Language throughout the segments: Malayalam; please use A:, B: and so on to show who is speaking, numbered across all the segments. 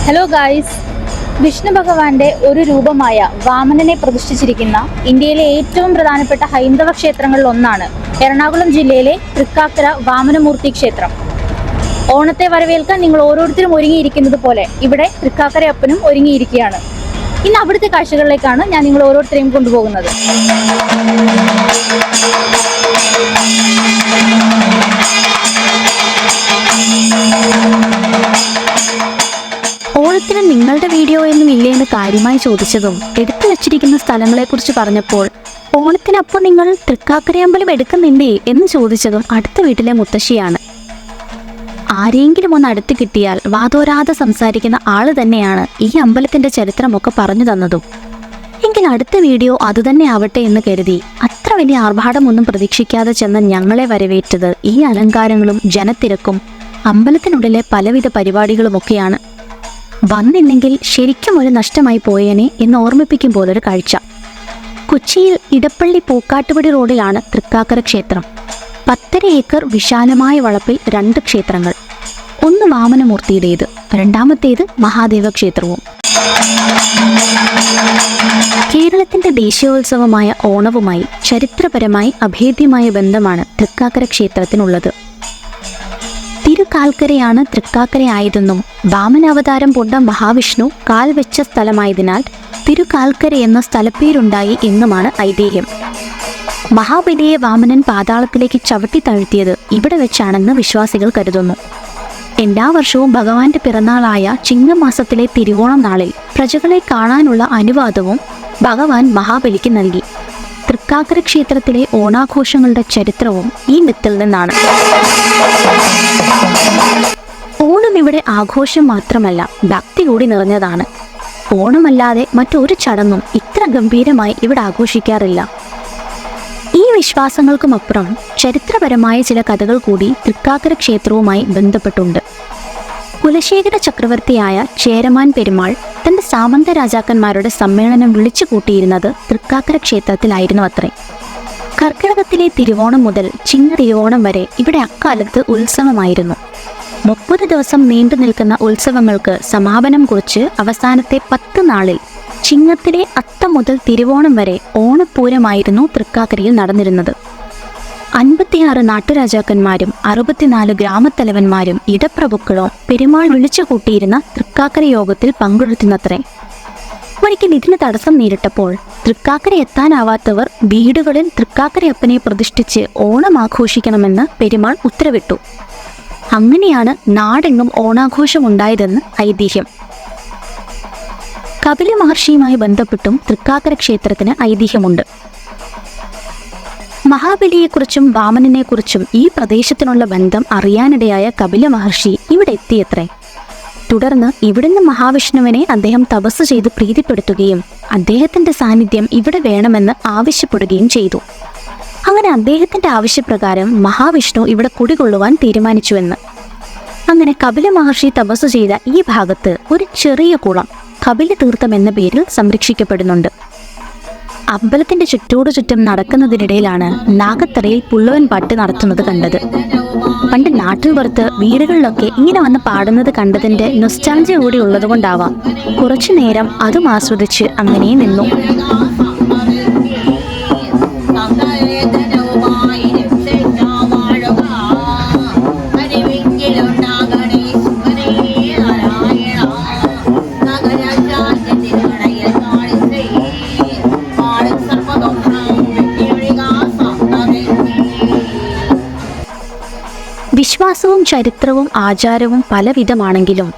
A: ഹലോ ഗായ്സ്, വിഷ്ണു ഭഗവാന്റെ ഒരു രൂപമായ വാമനനെ പ്രതിഷ്ഠിച്ചിരിക്കുന്ന ഇന്ത്യയിലെ ഏറ്റവും പ്രധാനപ്പെട്ട ഹൈന്ദവ ക്ഷേത്രങ്ങളിൽ ഒന്നാണ് എറണാകുളം ജില്ലയിലെ തൃക്കാക്കര വാമനമൂർത്തി ക്ഷേത്രം. ഓണത്തെ വരവേൽക്കാൻ നിങ്ങൾ ഓരോരുത്തരും ഒരുങ്ങിയിരിക്കുന്നത് പോലെ ഇവിടെ തൃക്കാക്കരയപ്പനും ഒരുങ്ങിയിരിക്കുകയാണ്. ഇന്ന് അവിടുത്തെ കാഴ്ചകളിലേക്കാണ് ഞാൻ നിങ്ങൾ ഓരോരുത്തരെയും കൊണ്ടുപോകുന്നത്.
B: ഓണത്തിന് നിങ്ങളുടെ വീഡിയോ ഒന്നും ഇല്ലേ എന്ന് കാര്യമായി ചോദിച്ചതും എടുത്തു വെച്ചിരിക്കുന്ന സ്ഥലങ്ങളെക്കുറിച്ച് പറഞ്ഞപ്പോൾ ഓണത്തിനപ്പോൾ നിങ്ങൾ തൃക്കാക്കരയമ്പലം എടുക്കുന്നില്ലേ എന്ന് ചോദിച്ചതും അടുത്ത വീട്ടിലെ മുത്തശ്ശിയാണ്. ആരെങ്കിലും ഒന്ന് അടുത്ത് കിട്ടിയാൽ വാതോരാതെ സംസാരിക്കുന്ന ആള് തന്നെയാണ് ഈ അമ്പലത്തിന്റെ ചരിത്രമൊക്കെ പറഞ്ഞു തന്നതും. എങ്കിൽ അടുത്ത വീഡിയോ അതുതന്നെ ആവട്ടെ എന്ന് കരുതി അത്ര വലിയ ആർഭാടമൊന്നും പ്രതീക്ഷിക്കാതെ ചെന്ന ഞങ്ങളെ വരവേറ്റത് ഈ അലങ്കാരങ്ങളും ജനത്തിരക്കും അമ്പലത്തിനുള്ളിലെ പലവിധ പരിപാടികളുമൊക്കെയാണ്. വന്നില്ലെങ്കിൽ ശരിക്കും ഒരു നഷ്ടമായി പോയേനെ എന്ന് ഓർമ്മിപ്പിക്കും പോലൊരു കാഴ്ച. കൊച്ചിയിൽ ഇടപ്പള്ളി പൂക്കാട്ടുപടി റോഡിലാണ് തൃക്കാക്കര ക്ഷേത്രം. 10.5 ഏക്കർ വിശാലമായ വളപ്പിൽ 2 ക്ഷേത്രങ്ങൾ. ഒന്ന് വാമനമൂർത്തിയുടേത്, രണ്ടാമത്തേത് മഹാദേവ ക്ഷേത്രവും. കേരളത്തിന്റെ ദേശീയോത്സവമായ ഓണവുമായി ചരിത്രപരമായി അഭേദ്യമായ ബന്ധമാണ് തൃക്കാക്കര ക്ഷേത്രത്തിനുള്ളത്. തിരുകാൽക്കരയാണ് തൃക്കാക്കരയായതെന്നും വാമനാവതാരം പൂണ്ട മഹാവിഷ്ണു കാൽ വെച്ച സ്ഥലമായതിനാൽ തിരുകാൽക്കര എന്ന സ്ഥലപ്പേരുണ്ടായി എന്നുമാണ് ഐതിഹ്യം. മഹാബലിയെ വാമനൻ പാതാളത്തിലേക്ക് ചവിട്ടി താഴ്ത്തിയത് ഇവിടെ വെച്ചാണെന്ന് വിശ്വാസികൾ കരുതുന്നു. എല്ലാ വർഷവും ഭഗവാന്റെ പിറന്നാളായ ചിങ്ങമാസത്തിലെ തിരുവോണം നാളിൽ പ്രജകളെ കാണാനുള്ള അനുവാദവും ഭഗവാൻ മഹാബലിക്ക് നൽകി. തൃക്കാക്കര ക്ഷേത്രത്തിലെ ഓണാഘോഷങ്ങളുടെ ചരിത്രവും ഈ മിത്തിൽ നിന്നാണ്. ഓണം ഇവിടെ ആഘോഷം മാത്രമല്ല, ഭക്തി കൂടി നിറഞ്ഞതാണ്. ഓണമല്ലാതെ മറ്റൊരു ചടങ്ങും ഇത്ര ഗംഭീരമായി ഇവിടെ ആഘോഷിക്കാറില്ല. ഈ വിശ്വാസങ്ങൾക്കുമപ്പുറം ചരിത്രപരമായ ചില കഥകൾ കൂടി തൃക്കാക്കര ക്ഷേത്രവുമായി ബന്ധപ്പെട്ടുണ്ട്. കുലശേഖര ചക്രവർത്തിയായ ചേരമാൻ പെരുമാൾ തന്റെ സാമന്ത രാജാക്കന്മാരുടെ സമ്മേളനം വിളിച്ചു കൂട്ടിയിരുന്നത് തൃക്കാക്കര ക്ഷേത്രത്തിലായിരുന്നു അത്രേ. കർക്കിടകത്തിലെ തിരുവോണം മുതൽ ചിങ്ങ തിരുവോണം വരെ ഇവിടെ അക്കാലത്ത് ഉത്സവമായിരുന്നു. 30 ദിവസം നീണ്ടു നിൽക്കുന്ന ഉത്സവങ്ങൾക്ക് സമാപനം കുറിച്ച് അവസാനത്തെ 10 നാളിൽ ചിങ്ങത്തിലെ അത്തം മുതൽ തിരുവോണം വരെ ഓണപ്പൂരമായിരുന്നു തൃക്കാക്കരയിൽ നടന്നിരുന്നത്. 56 നാട്ടുരാജാക്കന്മാരും 64 ഗ്രാമത്തലവന്മാരും ഇടപ്രഭുക്കളോ പെരുമാൾ വിളിച്ചു കൂട്ടിയിരുന്ന തൃക്കാക്കര യോഗത്തിൽ പങ്കെടുത്തുന്നത്രേ. ഒരിക്കൽ ഇതിന് തടസ്സം നേരിട്ടപ്പോൾ തൃക്കാക്കര എത്താനാവാത്തവർ വീടുകളിൽ തൃക്കാക്കരയപ്പനെ പ്രതിഷ്ഠിച്ച് ഓണം ആഘോഷിക്കണമെന്ന് പെരുമാൾ ഉത്തരവിട്ടു. അങ്ങനെയാണ് നാടെങ്ങും ഓണാഘോഷമുണ്ടായതെന്ന് ഐതിഹ്യം. കപില മഹർഷിയുമായി ബന്ധപ്പെട്ടും തൃക്കാക്കര ക്ഷേത്രത്തിന് ഐതിഹ്യമുണ്ട്. മഹാബലിയെക്കുറിച്ചും വാമനനെക്കുറിച്ചും ഈ പ്രദേശത്തിനുള്ള ബന്ധം അറിയാനിടയായ കപില മഹർഷി ഇവിടെ എത്തിയത്രേ. തുടർന്ന് ഇവിടുന്ന് മഹാവിഷ്ണുവിനെ അദ്ദേഹം തപസ് ചെയ്ത് പ്രീതിപ്പെടുത്തുകയും അദ്ദേഹത്തിന്റെ സാന്നിധ്യം ഇവിടെ വേണമെന്ന് ആവശ്യപ്പെടുകയും ചെയ്തു. അങ്ങനെ അദ്ദേഹത്തിന്റെ ആവശ്യപ്രകാരം മഹാവിഷ്ണു ഇവിടെ കുടികൊള്ളുവാൻ തീരുമാനിച്ചുവെന്ന്. അങ്ങനെ കപില മഹർഷി തപസ് ചെയ്ത ഈ ഭാഗത്ത് ഒരു ചെറിയ കുളം കപില തീർത്ഥം എന്ന പേരിൽ സംരക്ഷിക്കപ്പെടുന്നുണ്ട്. അമ്പലത്തിന്റെ ചുറ്റോടു ചുറ്റും നടക്കുന്നതിനിടയിലാണ് നാഗത്തറയിൽ പുള്ളവൻ പാട്ട് നടത്തുന്നത് കണ്ടത്. പണ്ട് നാട്ടിൽ പുറത്ത് വീടുകളിലൊക്കെ ഇങ്ങനെ വന്ന് പാടുന്നത് കണ്ടതിന്റെ നൊസ്റ്റാൾജിയ കൂടി ഉള്ളതുകൊണ്ടാവാം കുറച്ചു നേരം അതും ആസ്വദിച്ച് അങ്ങനെ നിന്നു. വിശ്വാസവും ചരിത്രവും ആചാരവും പലവിധമാണെങ്കിലും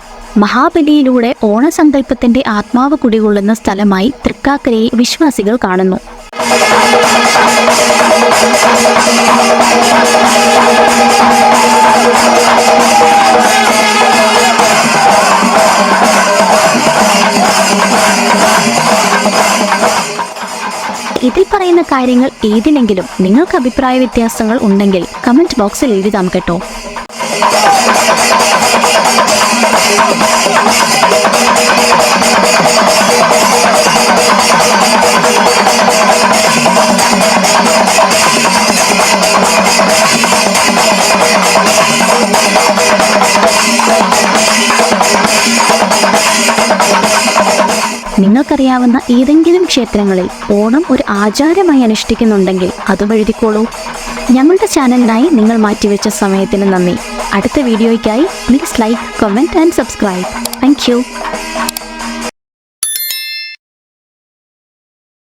B: മഹാബലിയിലൂടെ ഓണസങ്കല്പത്തിന്റെ ആത്മാവ് കുടികൊള്ളുന്ന സ്ഥലമായി തൃക്കാക്കരയെ വിശ്വാസികൾ കാണുന്നു. ഇതിൽ പറയുന്ന കാര്യങ്ങൾ ഏതിലെങ്കിലും നിങ്ങൾക്ക് അഭിപ്രായ വ്യത്യാസങ്ങൾ ഉണ്ടെങ്കിൽ കമന്റ് ബോക്സിൽ എഴുതാം കേട്ടോ. നിങ്ങൾക്കറിയാവുന്ന ഏതെങ്കിലും ക്ഷേത്രങ്ങളിൽ ഓണം ഒരു ആചാരമായി അനുഷ്ഠിക്കുന്നുണ്ടെങ്കിൽ അതും എഴുതിക്കോളൂ. ഞങ്ങളുടെ ചാനലിനായി നിങ്ങൾ മാറ്റിവെച്ച സമയത്തിന് നന്ദി. അടുത്ത വീഡിയോയ്ക്കായി please like, comment and subscribe. Thank U.